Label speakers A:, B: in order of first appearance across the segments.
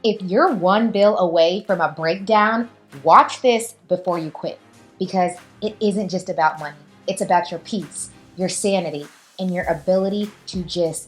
A: If you're one bill away from a breakdown, watch this before you quit, because it isn't just about money. It's about your peace, your sanity, and your ability to just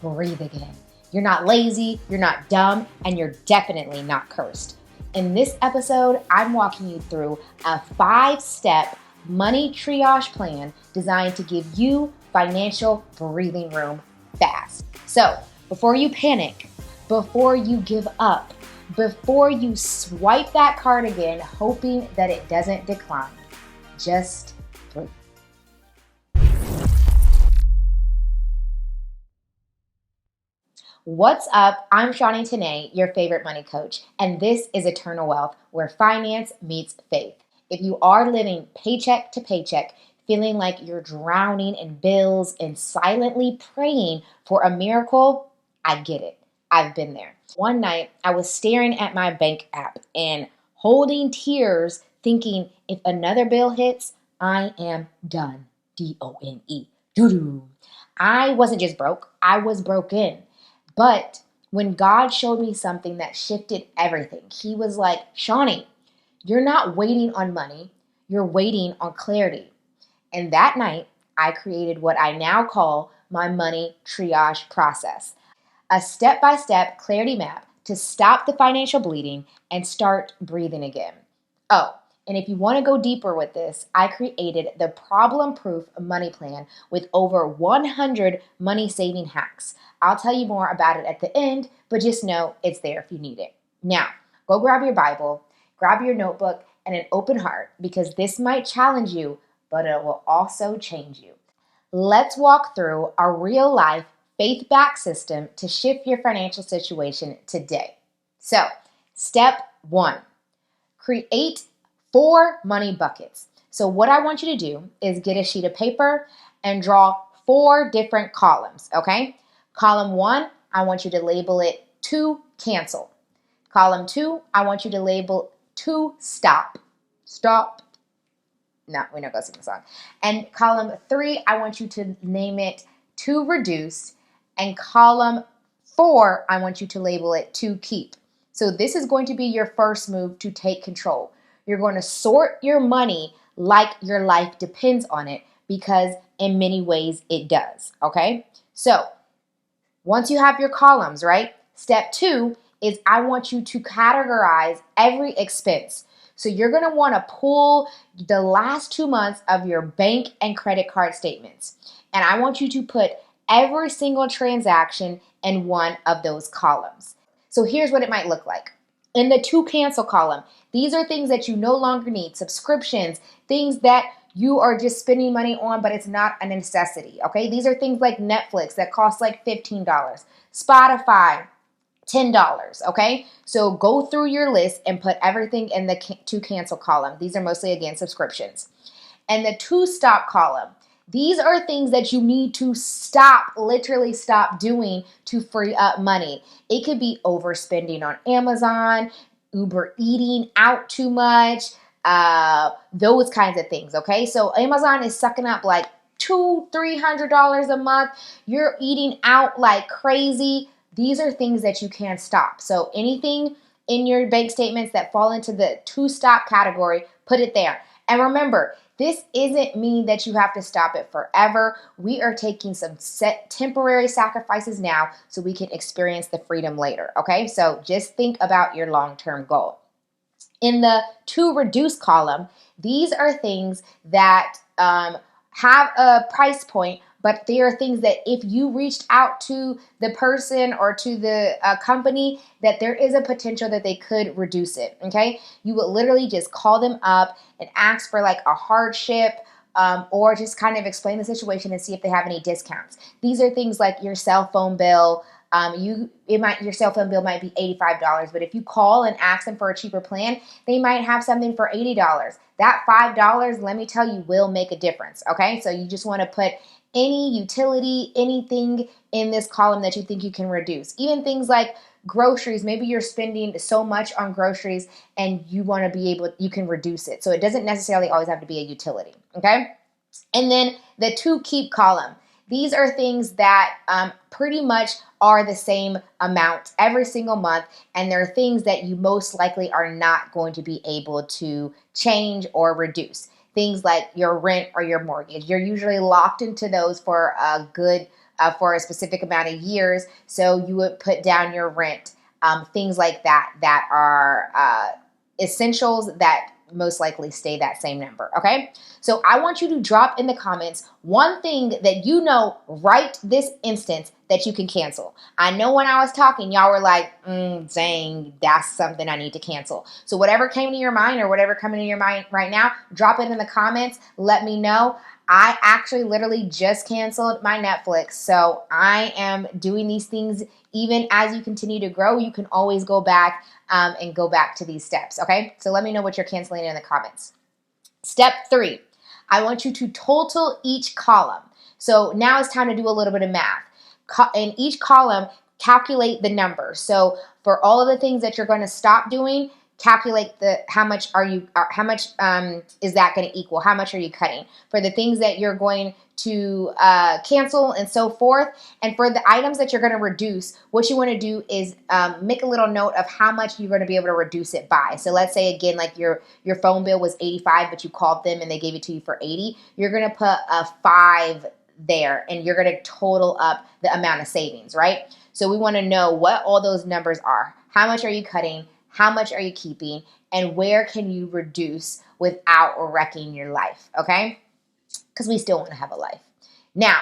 A: breathe again. You're not lazy, you're not dumb, and you're definitely not cursed. In this episode, I'm walking you through a 5-step money triage plan designed to give you financial breathing room fast. So, before you panic, before you give up, before you swipe that card again, hoping that it doesn't decline, just breathe. What's up? I'm Shani Tené, your favorite money coach, and this is Eternal Wealth, where finance meets faith. If you are living paycheck to paycheck, feeling like you're drowning in bills and silently praying for a miracle, I get it. I've been there. One night, I was staring at my bank app and holding tears, thinking if another bill hits, I am done. D-O-N-E. Doo-doo. I wasn't just broke. I was broken. But when God showed me something that shifted everything, He was like, Shani, you're not waiting on money. You're waiting on clarity. And that night, I created what I now call my money triage process. A step-by-step clarity map to stop the financial bleeding and start breathing again. Oh, and if you want to go deeper with this, I created the problem-proof money plan with over 100 money-saving hacks. I'll tell you more about it at the end, but just know it's there if you need it. Now, go grab your Bible, grab your notebook, and an open heart, because this might challenge you, but it will also change you. Let's walk through a real-life faith-backed system to shift your financial situation today. So, step 1, create 4 money buckets. So what I want you to do is get a sheet of paper and draw 4 different columns, okay? Column 1, I want you to label it to cancel. Column 2, I want you to label to stop. Stop. No, we're not going to sing the song. And column 3, I want you to name it to reduce. And column 4, I want you to label it to keep. So this is going to be your first move to take control. You're going to sort your money like your life depends on it, because in many ways it does, okay? So once you have your columns, right? Step 2 is I want you to categorize every expense. So you're going to want to pull the last 2 months of your bank and credit card statements. And I want you to put every single transaction in one of those columns. So here's what it might look like. In the to cancel column, these are things that you no longer need, subscriptions, things that you are just spending money on, but it's not a necessity, okay? These are things like Netflix that cost like $15, Spotify, $10, okay? So go through your list and put everything in the to cancel column. These are mostly, again, subscriptions. And the to stop column, these are things that you need to stop, literally stop doing to free up money. It could be overspending on Amazon, Uber eating out too much, those kinds of things, okay? So Amazon is sucking up like $200-$300 a month. You're eating out like crazy. These are things that you can stop. So anything in your bank statements that fall into the to stop category, put it there. And remember, this isn't mean that you have to stop it forever. We are taking some temporary sacrifices now so we can experience the freedom later, okay? So just think about your long-term goal. In the to reduce column, these are things that have a price point, but they are things that if you reached out to the person or to the company, that there is a potential that they could reduce it, okay? You would literally just call them up and ask for like a hardship, or just kind of explain the situation and see if they have any discounts. These are things like your cell phone bill. Your cell phone bill might be $85, but if you call and ask them for a cheaper plan, they might have something for $80. That $5, let me tell you, will make a difference, okay? So you just want to put any utility, anything in this column that you think you can reduce. Even things like groceries, maybe you're spending so much on groceries and you want to be able, you can reduce it. So it doesn't necessarily always have to be a utility, okay? And then the to keep column. These are things that pretty much are the same amount every single month, and they're things that you most likely are not going to be able to change or reduce. Things like your rent or your mortgage. You're usually locked into those for a specific amount of years, so you would put down your rent. Things like that are essentials that most likely stay that same number, okay? So I want you to drop in the comments one thing that you know right this instant that you can cancel. I know when I was talking, y'all were like, dang, that's something I need to cancel. So whatever came to your mind or whatever coming to your mind right now, drop it in the comments. Let me know. I actually literally just canceled my Netflix. So I am doing these things. Even as you continue to grow, you can always go back and go back to these steps, okay? So let me know what you're canceling in the comments. Step 3, I want you to total each column. So now it's time to do a little bit of math. In each column, calculate the number. So for all of the things that you're going to stop doing, calculate how much is that going to equal? How much are you cutting? For the things that you're going to cancel and so forth. And for the items that you're going to reduce, what you want to do is make a little note of how much you're going to be able to reduce it by. So let's say, again, like your phone bill was $85, but you called them and they gave it to you for $80. You're going to put a 5 there, and you're going to total up the amount of savings, right? So we want to know what all those numbers are. How much are you cutting? How much are you keeping? And where can you reduce without wrecking your life, okay? Because we still want to have a life. Now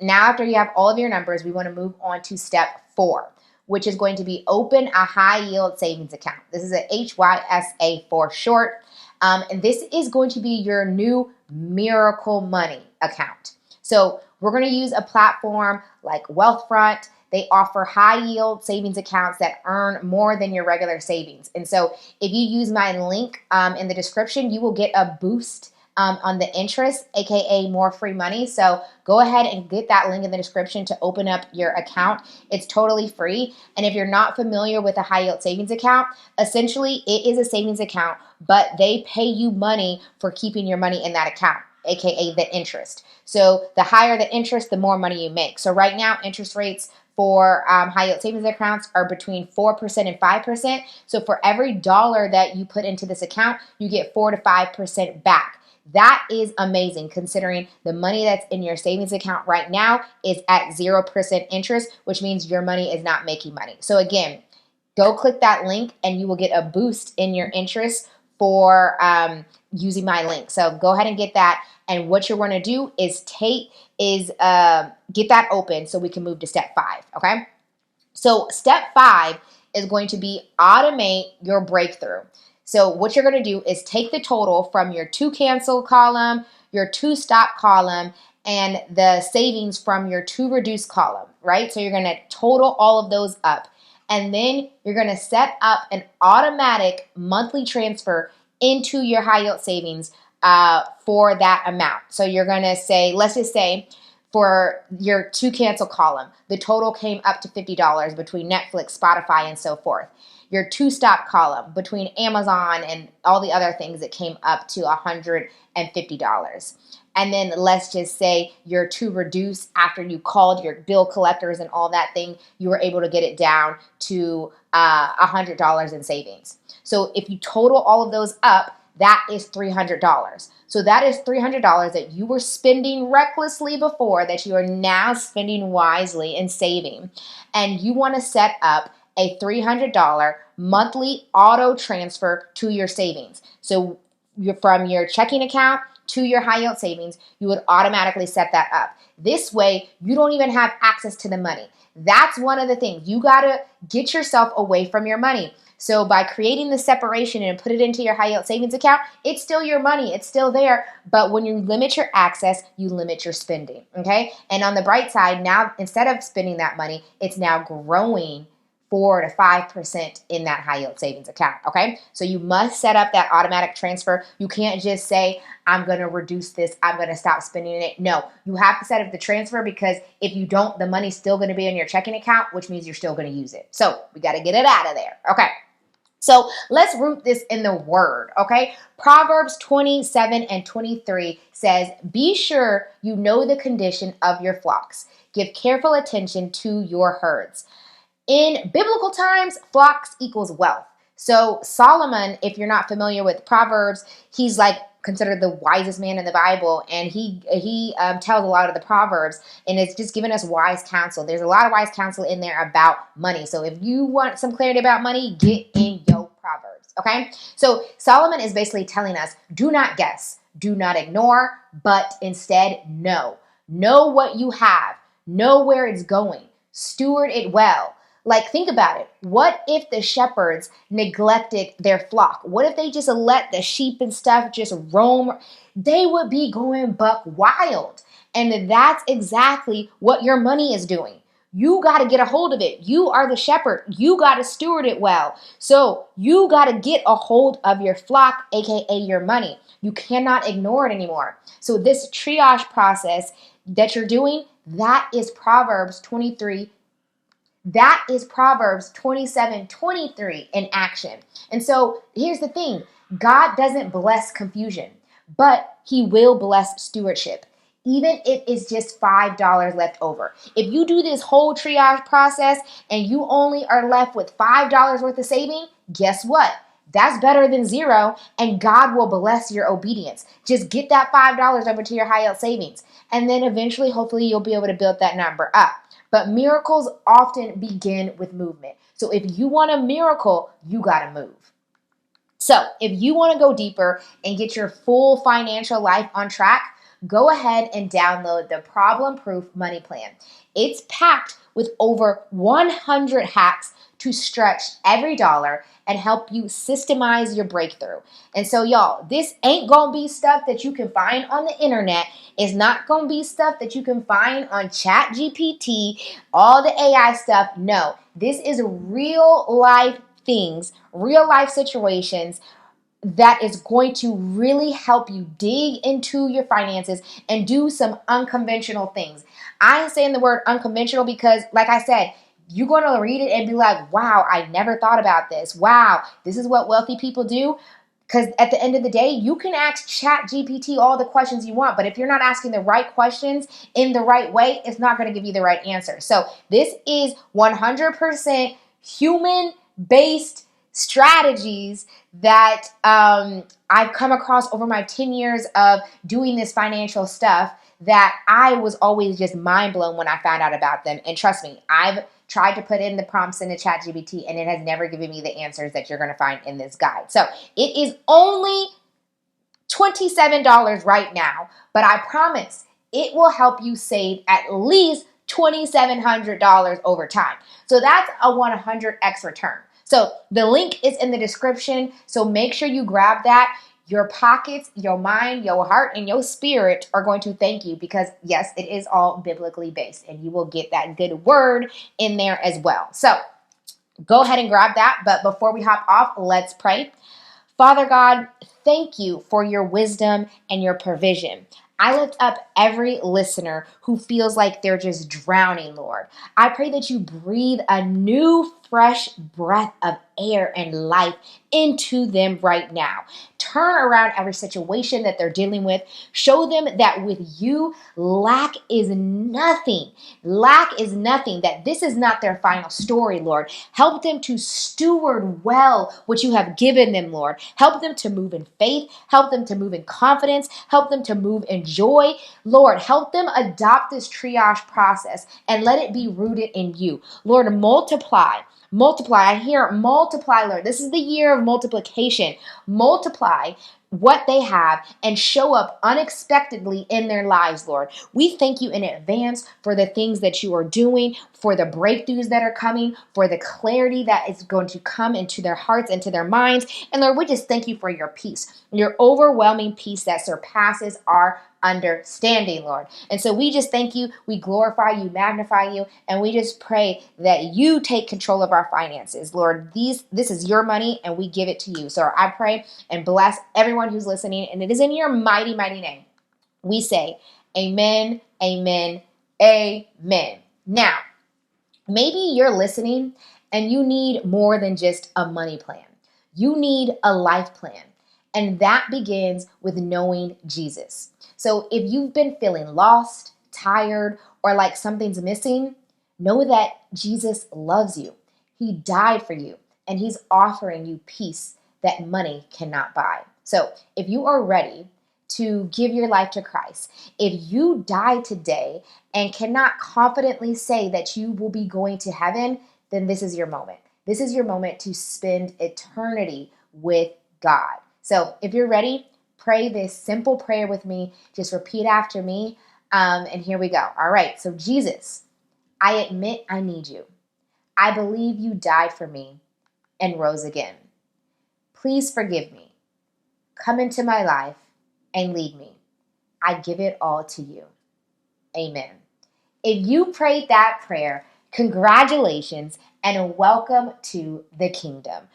A: after you have all of your numbers, we want to move on to step 4, which is going to be open a high yield savings account. This is a HYSA for short. And this is going to be your new miracle money account. So we're going to use a platform like Wealthfront. They offer high yield savings accounts that earn more than your regular savings. And so if you use my link in the description, you will get a boost on the interest, aka more free money. So go ahead and get that link in the description to open up your account. It's totally free. And if you're not familiar with a high yield savings account, essentially it is a savings account, but they pay you money for keeping your money in that account, aka the interest. So the higher the interest, the more money you make. So right now, interest rates for high yield savings accounts are between 4% and 5%. So for every dollar that you put into this account, you get 4 to 5% back. That is amazing, considering the money that's in your savings account right now is at 0% interest, which means your money is not making money. So again, go click that link and you will get a boost in your interest for using my link. So go ahead and get that. And what you're going to do is get that open so we can move to step 5. Okay. So step 5 is going to be automate your breakthrough. So what you're going to do is take the total from your 2 cancel column, your 2 stop column, and the savings from your 2 reduce column, right? So you're going to total all of those up. And then you're going to set up an automatic monthly transfer into your high yield savings for that amount. So you're going to say, let's just say for your 2 cancel column, the total came up to $50 between Netflix, Spotify, and so forth. Your 2 stop column between Amazon and all the other things, it came up to $150. And then let's just say your 2 reduce, after you called your bill collectors and all that thing, you were able to get it down to $100 in savings. So if you total all of those up, that is $300. So that is $300 that you were spending recklessly before that you are now spending wisely and saving. And you want to set up a $300 monthly auto transfer to your savings. So from your checking account to your high yield savings, you would automatically set that up. This way, you don't even have access to the money. That's one of the things. You got to get yourself away from your money. So by creating the separation and put it into your high yield savings account, it's still your money. It's still there. But when you limit your access, you limit your spending. Okay. And on the bright side, now instead of spending that money, it's now growing 4 to 5% in that high yield savings account. Okay. So you must set up that automatic transfer. You can't just say, I'm going to reduce this, I'm going to stop spending it. No, you have to set up the transfer, because if you don't, the money's still going to be in your checking account, which means you're still going to use it. So we got to get it out of there. Okay. So let's root this in the word, okay? Proverbs 27:23 says, "Be sure you know the condition of your flocks. Give careful attention to your herds." In biblical times, flocks equals wealth. So Solomon, if you're not familiar with Proverbs, he's like considered the wisest man in the Bible, and he tells a lot of the Proverbs, and it's just giving us wise counsel. There's a lot of wise counsel in there about money. So if you want some clarity about money, get in your Proverbs, okay? So Solomon is basically telling us, do not guess, do not ignore, but instead know. Know what you have. Know where it's going. Steward it well. Like, think about it. What if the shepherds neglected their flock? What if they just let the sheep and stuff just roam? They would be going buck wild. And that's exactly what your money is doing. You got to get a hold of it. You are the shepherd. You got to steward it well. So you got to get a hold of your flock, aka your money. You cannot ignore it anymore. So this triage process that you're doing, that is Proverbs 23. That is Proverbs 27:23 in action. And so here's the thing. God doesn't bless confusion, but he will bless stewardship. Even if it's just $5 left over. If you do this whole triage process and you only are left with $5 worth of saving, guess what? That's better than zero, and God will bless your obedience. Just get that $5 over to your high yield savings. And then eventually, hopefully, you'll be able to build that number up. But miracles often begin with movement. So if you want a miracle, you got to move. So if you want to go deeper and get your full financial life on track, go ahead and download the Problem Proof Money Plan. It's packed with over 100 hacks to stretch every dollar and help you systemize your breakthrough. And so, y'all, this ain't gonna be stuff that you can find on the internet. It's not gonna be stuff that you can find on ChatGPT, all the AI stuff. No, this is real life things, real life situations that is going to really help you dig into your finances and do some unconventional things. I am saying the word unconventional because, like I said, you're going to read it and be like, wow, I never thought about this. Wow, this is what wealthy people do. Because at the end of the day, you can ask ChatGPT all the questions you want, but if you're not asking the right questions in the right way, it's not going to give you the right answer. So this is 100% human-based strategies that I've come across over my 10 years of doing this financial stuff that I was always just mind blown when I found out about them. And trust me, I've tried to put in the prompts in the ChatGPT and it has never given me the answers that you're going to find in this guide. So it is only $27 right now, but I promise it will help you save at least $2,700 over time. So that's a 100x return. So the link is in the description. So make sure you grab that. Your pockets, your mind, your heart, and your spirit are going to thank you because, yes, it is all biblically based and you will get that good word in there as well. So go ahead and grab that. But before we hop off, let's pray. Father God, thank you for your wisdom and your provision. I lift up every listener who feels like they're just drowning, Lord. I pray that you breathe a new, fresh breath of air and life into them right now. Turn around every situation that they're dealing with. Show them that with you, lack is nothing. Lack is nothing, that this is not their final story, Lord. Help them to steward well what you have given them, Lord. Help them to move in faith. Help them to move in confidence. Help them to move in joy. Lord, help them adopt this triage process and let it be rooted in you. Lord, multiply. Multiply. I hear multiply, Lord. This is the year of multiplication. Multiply what they have and show up unexpectedly in their lives, Lord. We thank you in advance for the things that you are doing, for the breakthroughs that are coming, for the clarity that is going to come into their hearts, into their minds. And Lord, we just thank you for your peace, your overwhelming peace that surpasses our understanding, Lord. And so we just thank you, we glorify you, magnify you, and we just pray that you take control of our finances, Lord. This is your money and we give it to you. So I pray and bless everyone who's listening, and it is in your mighty, mighty name we say amen, amen, amen. Now, maybe you're listening and you need more than just a money plan. You need a life plan. And that begins with knowing Jesus. So if you've been feeling lost, tired, or like something's missing, know that Jesus loves you. He died for you, and he's offering you peace that money cannot buy. So if you are ready to give your life to Christ, if you die today and cannot confidently say that you will be going to heaven, then this is your moment. This is your moment to spend eternity with God. So if you're ready, pray this simple prayer with me. Just repeat after me. And here we go. All right. So Jesus, I admit I need you. I believe you died for me and rose again. Please forgive me. Come into my life and lead me. I give it all to you. Amen. If you prayed that prayer, congratulations and welcome to the kingdom.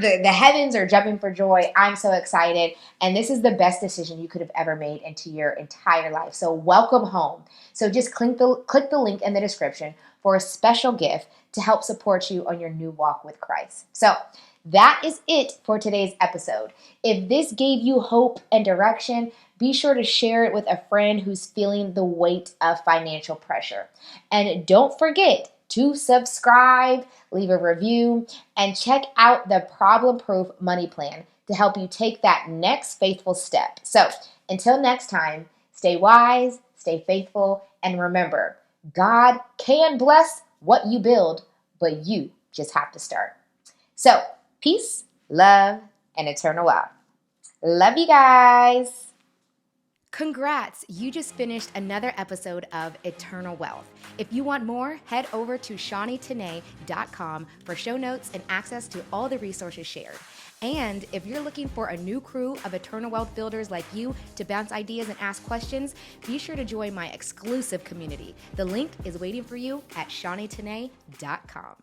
A: The heavens are jumping for joy. I'm so excited. And this is the best decision you could have ever made into your entire life. So welcome home. So just click the link in the description for a special gift to help support you on your new walk with Christ. So that is it for today's episode. If this gave you hope and direction, be sure to share it with a friend who's feeling the weight of financial pressure. And don't forget to subscribe, leave a review, and check out the problem-proof money plan to help you take that next faithful step. So until next time, stay wise, stay faithful, and remember, God can bless what you build, but you just have to start. So peace, love, and eternal wealth. Love you guys. Congrats! You just finished another episode of Eternal Wealth. If you want more, head over to ShaniTené.com for show notes and access to all the resources shared. And if you're looking for a new crew of Eternal Wealth builders like you to bounce ideas and ask questions, be sure to join my exclusive community. The link is waiting for you at ShaniTené.com.